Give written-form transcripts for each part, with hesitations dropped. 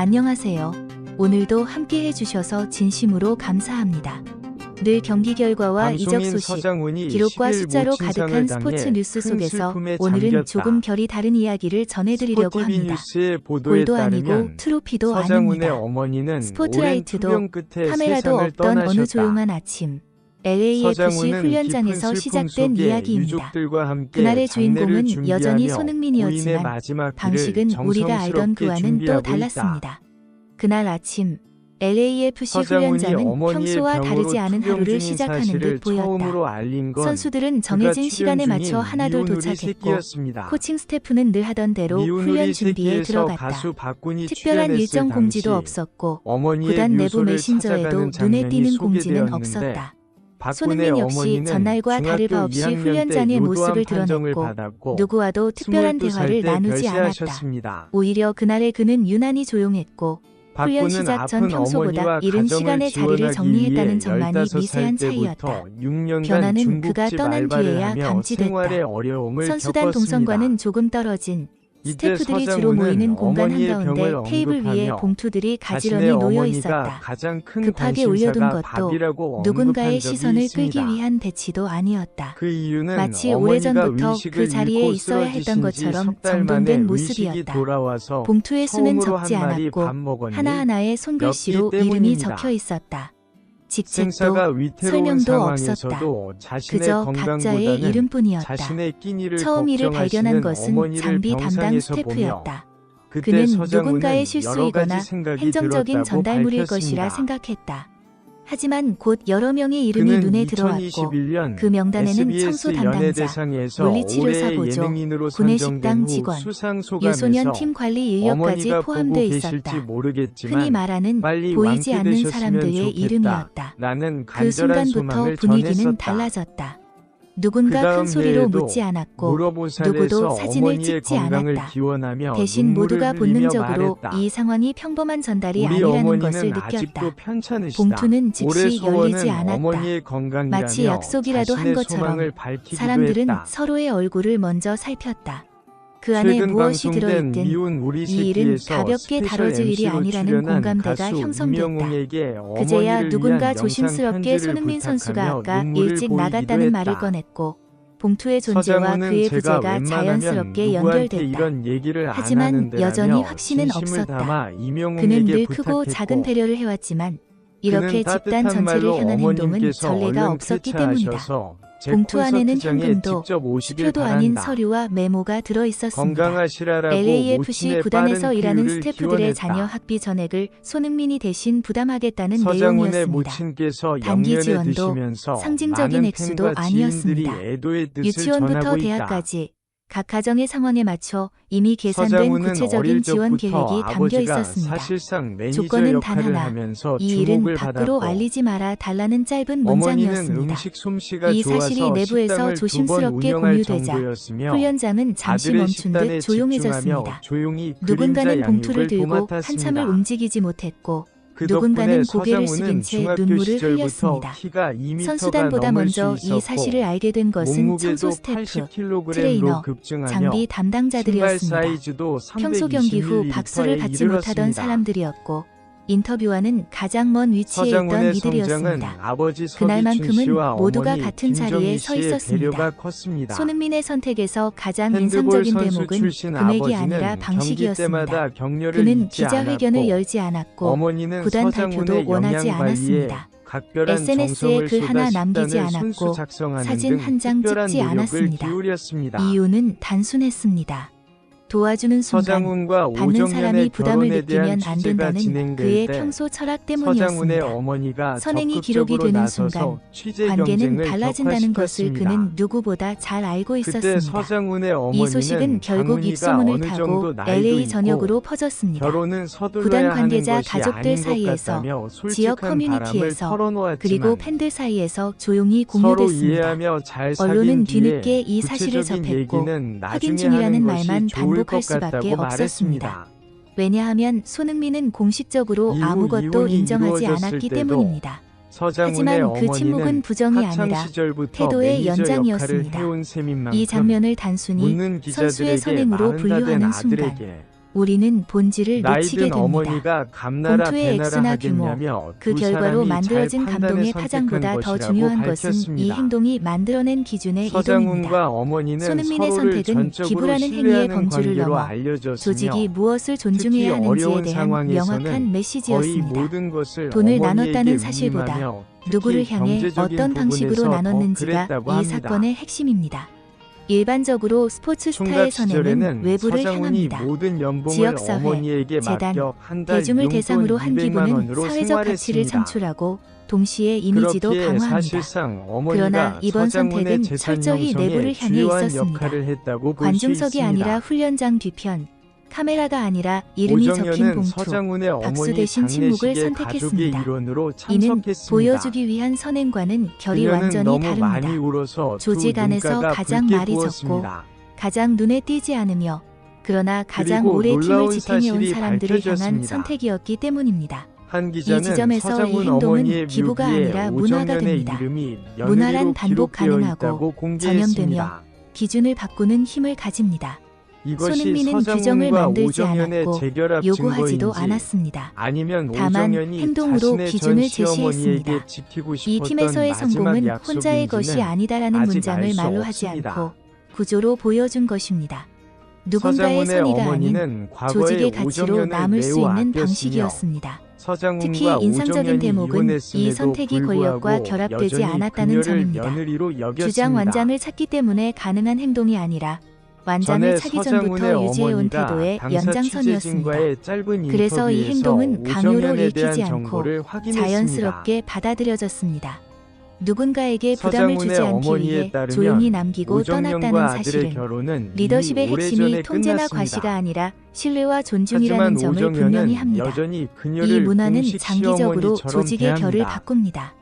안녕하세요. 오늘도 함께 해주셔서 진심으로 감사합니다. 늘 경기 결과와 이적 소식, 기록과 숫자로 가득한 스포츠 뉴스 속에서 오늘은 조금 결이 다른 이야기를 전해드리려고 합니다. 골도 아니고 트로피도 아닙니다. 스포트라이트도 카메라도 없던 어느 조용한 아침, LAFC 훈련장에서 시작된 이야기입니다. 그날의 주인공은 여전히 손흥민이었지만 방식은 우리가 알던 그와는 또 달랐습니다. 그날 아침 LAFC 훈련장은 평소와 다르지 않은 하루를 시작하는 듯 보였다. 선수들은 정해진 시간에 맞춰 하나둘 도착했고 코칭 스태프는 늘 하던 대로 훈련 준비에 들어갔다. 특별한 일정 공지도 없었고 구단 내부 메신저에도 눈에 띄는 공지는 없었다. 손흥민 역시 전날과 다를 바 없이 훈련장의 모습을 드러냈고 누구와도 특별한 대화를 나누지 않았다. 오히려 그날의 그는 유난히 조용했고 훈련 시작 전 평소보다 이른 시간에 자리를 정리했다는 점만이 미세한 차이였다. 변화는 그가 떠난 뒤에야 감지됐다. 선수단 동선과는 조금 떨어진 스태프들이 주로 모이는 공간 한가운데 테이블 위에 봉투들이 가지런히 놓여 있었다. 급하게 올려둔 것도 누군가의 시선을 끌기 위한 배치도 아니었다. 마치 오래전부터 그 자리에 있어야 했던 것처럼 정돈된 모습이었다. 봉투의 수는 적지 않았고 하나하나의 손글씨로 이름이 적혀 있었다. 직책도 설명도 없었다. 그저 각자의 이름뿐이었다. 처음 이를 발견한 것은 장비 담당 스태프였다. 그는 누군가의 실수이거나 행정적인 전달물일 것이라 생각했다. 하지만 곧 여러 명의 이름이 눈에 들어왔고 그 명단에는 청소 담당자, 물리치료사 보조, 구내식당 직원, 유소년 팀 관리 인력까지 포함돼 있었다. 흔히 말하는 보이지 않는 사람들의 이름이었다. 그 순간부터 분위기는 달라졌다. 누군가 큰 소리로 묻지 않았고 누구도 사진을 찍지 않았다. 대신 모두가 본능적으로 이 상황이 평범한 전달이 아니라는 것을 느꼈다. 봉투는 즉시 열리지 않았다. 마치 약속이라도 한 것처럼 사람들은 서로의 얼굴을 먼저 살폈다. 그 안에 무엇이 들어있든 이 일은 가볍게 다뤄질 일이 아니라는 공감대가 형성됐다. 그제야 누군가 조심스럽게 손흥민 선수가 아까 일찍 나갔다는 말을 꺼냈고 봉투의 존재와 그의 부재가 자연스럽게 연결됐다. 하지만 여전히 확신은 없었다. 그는 늘 크고 작은 배려를 해왔지만 이렇게 집단 전체를 향한 행동은 전례가 없었기 때문이다. 봉투 안에는 현금도 수표도 아닌 서류와 메모가 들어있었습니다. LAFC 구단에서 일하는 스태프들의 자녀 학비 전액을 손흥민이 대신 부담하겠다는 내용이었습니다. 단기 지원도 상징적인 액수도 아니었습니다. 유치원부터 대학까지 각 가정의 상황에 맞춰 이미 계산된 구체적인 지원 계획이 담겨 있었습니다. 조건은 단 하나, 이 일은 밖으로 알리지 마라 달라는 짧은 문장이었습니다. 이 사실이 내부에서 조심스럽게 공유되자 훈련장은 잠시 멈춘 듯 조용해졌습니다. 누군가는 봉투를 들고 한참을 움직이지 못했고 누군가는 고개를 숙인 채 눈물을 흘렸습니다. 선수단보다 먼저 이 사실을 알게 된 것은 청소 스태프, 트레이너, 장비 담당자들이었습니다. 평소 경기 후 박수를 받지 못하던 사람들이었고 인터뷰와는 가장 먼 위치에 있던 이들이었습니다. 그날만큼은 모두가 같은 자리에 서 있었습니다. 손흥민의 선택에서 가장 인상적인 대목은 금액이 아니라 방식이었습니다. 그는 기자회견을 열지 않았고 구단 발표도 원하지 않았습니다. SNS에 글 하나 남기지 않았고 사진 한 장 찍지 않았습니다. 이유는 단순했습니다. 도와주는 순간 받는 사람이 부담을 느끼면 안 된다는 그의 평소 철학 때문이었습니다. 선행이 기록이 되는 순간 관계는 달라진다는 것을 그는 누구보다 잘 알고 있었습니다. 이 소식은 결국 입소문을 타고 LA 전역으로 퍼졌습니다. 구단 관계자 가족들 사이에서, 지역 커뮤니티에서, 그리고 팬들 사이에서 조용히 공유됐습니다. 언론은 뒤늦게 이 사실을 접했고 확인 중이라는 말만 반복할 수밖에 없었습니다. 왜냐하면 손흥민은 공식적으로 아무것도 인정하지 않았기 때문입니다. 하지만 그 침묵은 부정이 아니라 태도의 연장이었습니다. 이 장면을 단순히 선수의 선행으로 분류하는 순간 우리는 본질을 놓치게 나이든 어머니가 됩니다. 감나라 공투의 배나라 액수나 규모, 하겠냐며 그 두 결과로 사람이 만들어진 잘 감동의 판단해 파장보다 선택한 더 것이라고 중요한 것은 이 밝혔습니다. 행동이 만들어낸 기준의 이동입니다. 서장훈과 어머니는 손흥민의 서로를 선택은 전적으로 기부라는 행위의 신뢰하는 범주를 관계로 넘어 알려졌으며 조직이 무엇을 특히 존중해야 하는지에 어려운 대한 상황에서는 명확한 거의 메시지였습니다. 모든 것을 돈을 어머니에게 나눴다는 사실보다 위임하며 누구를 특히 향해 경제적인 어떤 방식으로 부분에서 더 나눴는지가 그랬다고 이 합니다. 사건의 핵심입니다. 일반적으로 스포츠 총각 스타의 선행은 시절에는 외부를 서장훈이 향합니다. 모든 연봉을 지역사회, 어머니에게 재단, 맡겨 한 달 대중을 용돈 대상으로 한 200만 기부는 원으로 사회적 가치를 생활했습니다. 창출하고 동시에 이미지도 그렇기에 강화합니다. 사실상 그러나 어머니가 이번 서장훈의 선택은 재산 철저히 내부를 형성에 향해 주요한 있었습니다. 역할을 했다고 볼 수 관중석이 있습니다. 아니라 훈련장 뒤편, 카메라가 아니라 이름이 적힌 오정연은 봉투, 서장훈의 박수 어머니 대신 침묵을 장례식에 가족의 선택했습니다. 일원으로 이는 참석했습니다. 보여주기 위한 선행과는 결이 그녀는 완전히 너무 다릅니다. 많이 울어서 조직 두 안에서 눈가가 가장 붉게 말이 적고 부었습니다. 가장 눈에 띄지 않으며 그러나 가장 그리고 오래 팀을 놀라운 지탱해온 사실이 사람들을 향한 밝혀졌습니다. 선택이었기 때문입니다. 한 이 기자는 지점에서 이 서장훈 행동은 어머니의 기부가 묘기에 아니라 문화가 오정연의 됩니다. 이름이 문화란 연예리로 반복 기록되어 가능하고 있다고 공개했습니다. 전염되며 기준을 바꾸는 힘을 가집니다. 이것이 손흥민은 규정을 서장훈과 만들지 오정연의 않았고 재결합 요구하지도 증거인지 않았습니다. 아니면 다만 오정연이 행동으로 자신의 기준을 전 시어머니에게 제시했습니다. 지키고 이 싶었던 팀에서의 마지막 성공은 혼자의 것이 약속인지는 아니다라는 아직 문장을 알 수 말로 하지 없습니다. 않고 구조로 보여준 것입니다. 누군가의 서장훈의 선의가 아닌 어머니는 과거에 조직의 가치로 오정연을 남을 수 매우 있는 아꼈으며 방식이었습니다. 서장훈과 특히 인상적인 오정연이 대목은 이 이혼했음에도 선택이 권력과 불구하고 결합되지 여전히 않았다는 그녀를 점입니다. 며느리로 여겼습니다. 주장 완장을 찾기 때문에 가능한 행동이 아니라 완장을 전에 차기 서장훈의 전부터 유지해온 어머니가 태도의 당사 연장선이었습니다. 취재진과의 짧은 그래서 이 인터뷰에서 행동은 강요로 오정연에 대한 읽히지 않고 정보를 확인했습니다. 자연스럽게 받아들여졌습니다. 누군가에게 부담을 주지 서장훈의 않기 어머니에 위해 따르면 조용히 남기고 떠났다는 오정연과 아들의 사실은 결혼은 리더십의 이미 핵심이 오래전에 통제나 끝났습니다. 과시가 아니라 신뢰와 존중이라는 하지만 점을 분명히 오정연은 합니다. 여전히 이 그녀를 문화는 공식 장기적으로 시어머니처럼 조직의 결을 대합니다. 바꿉니다.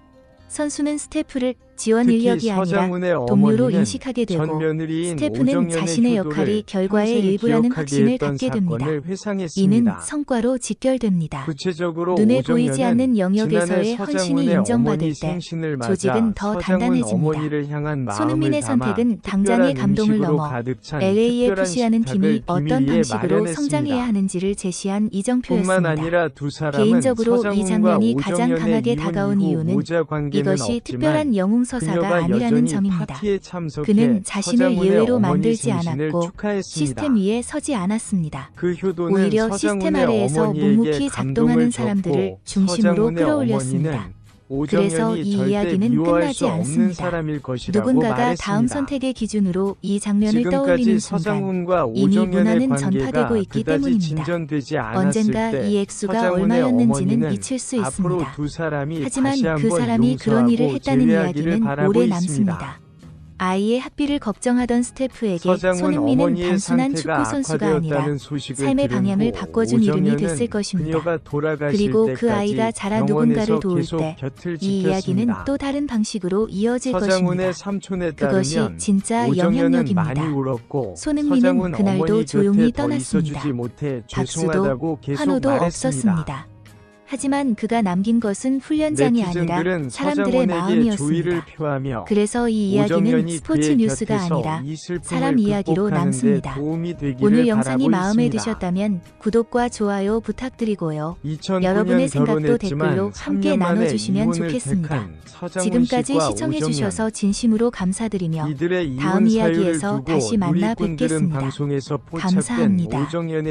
선수는 스태프를 지원 특히 인력이 아니라 서장훈의 동료로 어머니는 인식하게 되고 전 며느리인 스태프는 오정연의 자신의 효도를 역할이 결과의 평생 일부라는 기억하게 확신을 했던 갖게 됩니다. 사건을 이는 회상했습니다. 성과로 직결됩니다. 구체적으로 눈에 보이지 오정연은 않는 영역에서의 지난해 헌신이 서장훈의 인정받을 어머니 때 생신을 맞아 조직은 더 서장훈 단단해집니다. 어머니를 향한 마음을 손흥민의 담아 선택은 당장의 특별한 감동을 음식으로 넘어 가득 찬 LAFC라는 특별한 팀이 식탁을 어떤 비밀리에 방식으로 마련했습니다. 성장해야 하는지를 제시한 뿐만 이정표였습니다. 아니라 두 사람은 개인적으로 이 서장훈과 장면이 가장 오정연의 강하게 이혼 다가온 이후 이유는 모자 관계는 이것이 없지만 특별한 영웅서사가 그녀가 아니라는 여전히 점입니다. 파티에 참석해 그는 자신을 서장훈의 예외로 어머니 만들지 생신을 않았고 축하했습니다. 시스템 위에 서지 않았습니다. 그 효도는 오히려 서장훈의 시스템 아래에서 어머니에게 묵묵히 감동을 작동하는 줬고 사람들을 중심으로 서장훈의 끌어올렸습니다. 어머니는 그래서 오정연이 이 절대 이야기는 미워할 끝나지 수 없는 않습니다. 사람일 것이라고 누군가가 말했습니다. 다음 선택의 기준으로 이 장면을 지금까지 떠올리는 순간 서장훈과 이미 오정연의 문화는 관계가 전파되고 있기 그다지 때문입니다. 진전되지 않았을 언젠가 때 이 액수가 서장훈의 얼마였는지는 어머니는 잊힐 수 앞으로 있습니다. 두 사람이 하지만 다시 그 한번 사람이 그런 일을 용서하고 했다는 재회하기를 이야기는 바라고 오래 있습니다. 남습니다. 아이의 학비를 걱정하던 스태프에게 서장훈 손흥민은 어머니의 단순한 상태가 축구 선수가 아니라 악화되었다는 소식을 삶의 들은 방향을 후 바꿔준 이름이 오정연은 됐을 것입니다. 그녀가 돌아가실 그리고 그 때까지 아이가 자라 병원에서 누군가를 도울 계속 때 곁을 이 이야기는 지켰습니다. 또 다른 방식으로 이어질 서장훈의 것입니다. 삼촌에 그것이 따르면 진짜 오정연은 영향력입니다. 많이 울었고 손흥민은 서장훈 그날도 어머니 조용히 곁에 더 떠났습니다. 있어주지 못해 박수도 죄송하다고 계속 환호도 말했습니다. 없었습니다. 하지만 그가 남긴 것은 훈련장이 아니라 네티즌들은 사람들의 서장훈에게 조의를 마음이었습니다. 표하며 그래서 이 이야기는 오정연이 스포츠 그의 뉴스가 곁에서 아니라 이 슬픔을 사람 이야기로 극복하는 데 남습니다. 도움이 되기를 오늘 영상이 바라고 마음에 있습니다. 드셨다면 구독과 좋아요 부탁드리고요. 2009년 여러분의 생각도 결혼했지만 댓글로 함께 3년 만에 나눠주시면 이혼을 좋겠습니다. 택한 서장훈 지금까지 씨와 시청해주셔서 오정연. 진심으로 감사드리며 이들의 다음 이혼 사유를 이야기에서 두고 다시 만나 누리꾼들은 뵙겠습니다. 방송에서 포착된 감사합니다. 오정연의